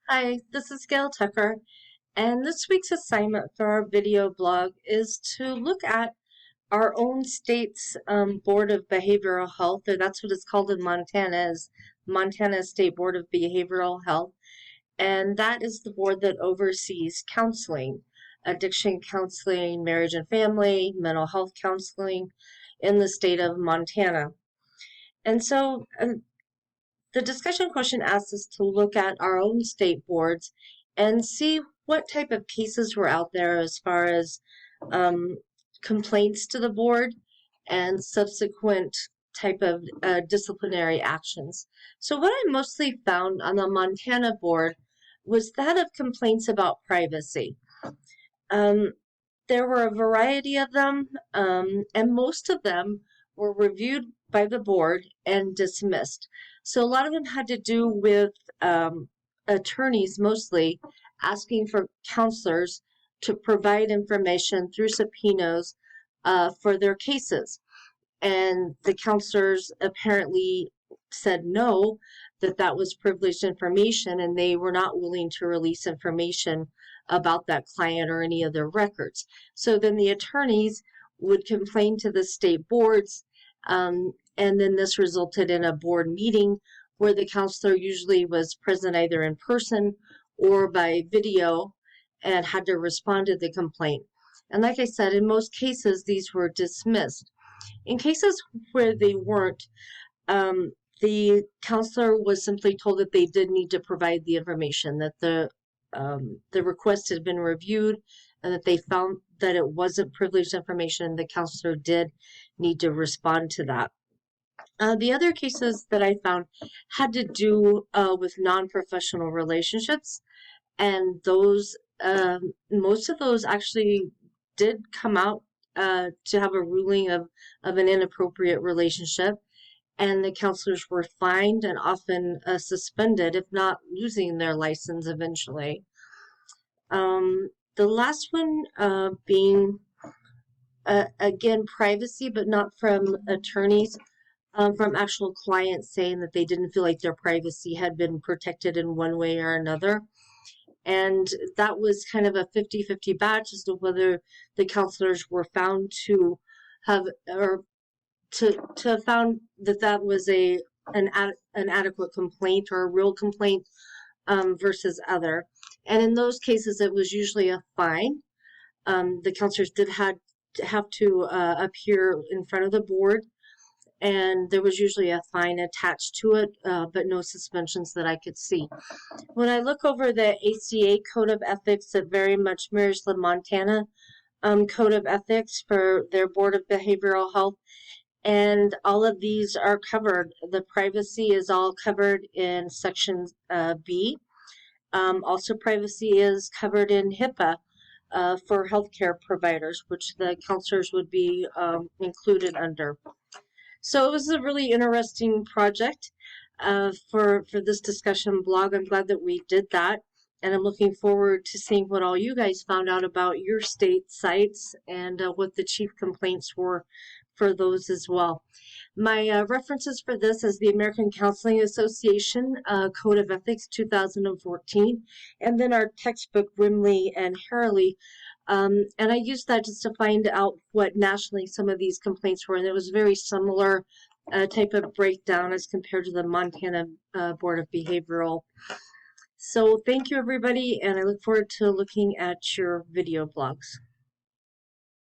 Hi, this is Gail Tucker, and this week's assignment for our video blog is to look at our own state's Board of Behavioral Health, or that's what it's called in Montana, is Montana State Board of Behavioral Health, and that is the board that oversees counseling, addiction counseling, marriage and family, mental health counseling in the state of Montana. And so the discussion question asks us to look at our own state boards and see what type of cases were out there as far as complaints to the board and subsequent type of disciplinary actions. So what I mostly found on the Montana board was that of complaints about privacy. There were a variety of them, and most of them were reviewed by the board and dismissed. So a lot of them had to do with attorneys mostly asking for counselors to provide information through subpoenas for their cases. And the counselors apparently said no, that was privileged information, and they were not willing to release information about that client or any of their records. So then the attorneys would complain to the state boards, and then this resulted in a board meeting where the counselor usually was present either in person or by video and had to respond to the complaint. And like I said, in most cases, these were dismissed. In cases where they weren't, the counselor was simply told that they did need to provide the information, that the request had been reviewed and that they found that it wasn't privileged information. The counselor did need to respond to that. The other cases that I found had to do with non-professional relationships, and those most of those actually did come out to have a ruling of an inappropriate relationship, and the counselors were fined and often suspended, if not losing their license eventually. The last one being, again, privacy, but not from attorneys, from actual clients saying that they didn't feel like their privacy had been protected in one way or another. And that was kind of a 50-50 batch as to whether the counselors were found to have, or to have found that was an adequate complaint or a real complaint versus other. And in those cases, it was usually a fine. The counselors did have to appear in front of the board, and there was usually a fine attached to it, but no suspensions that I could see. When I look over the ACA Code of Ethics, it very much mirrors the Montana Code of Ethics for their Board of Behavioral Health, and all of these are covered. The privacy is all covered in Section B. Also, privacy is covered in HIPAA for healthcare providers, which the counselors would be included under. So it was a really interesting project for this discussion blog. I'm glad that we did that, and I'm looking forward to seeing what all you guys found out about your state sites and what the chief complaints were for those as well. My references for this is the American Counseling Association Code of Ethics 2014, and then our textbook Brimley and Harley. And I used that just to find out what nationally some of these complaints were, and it was very similar type of breakdown as compared to the Montana Board of Behavioral. So thank you, everybody, and I look forward to looking at your video blogs.